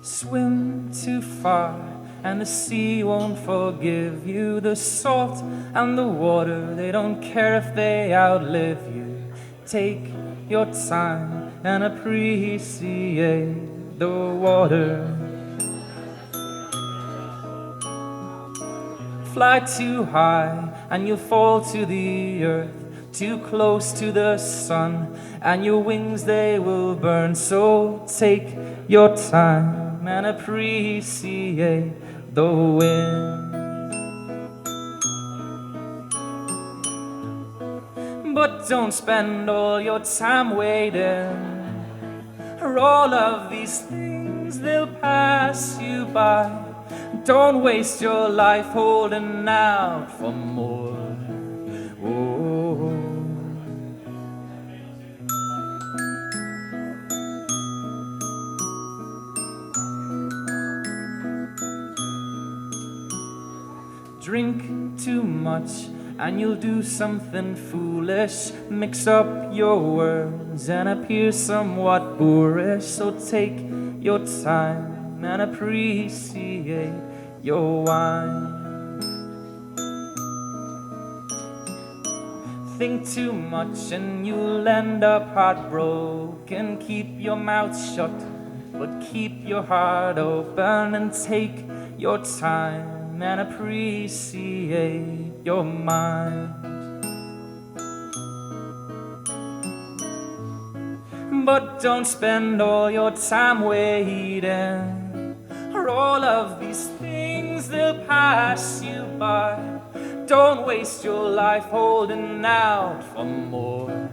Swim too far and the sea won't forgive you. The salt and the water, they don't care if they outlive you. Take your time and appreciate the water. Fly too high and you'll fall to the earth. Too close to the sun and your wings they will burn. So take your time and appreciate the wind. But don't spend all your time waiting, for all of these things they'll pass you by. Don't waste your life holding out for more. Oh. Drink too much and you'll do something foolish. Mix up your words and appear somewhat boorish. So take your time and appreciate your wine. Think too much and you'll end up heartbroken. Keep your mouth shut, but keep your heart open. And take your time and appreciate your mind. But don't spend all your time waiting, for all of these things they'll pass you by. Don't waste your life holding out for more.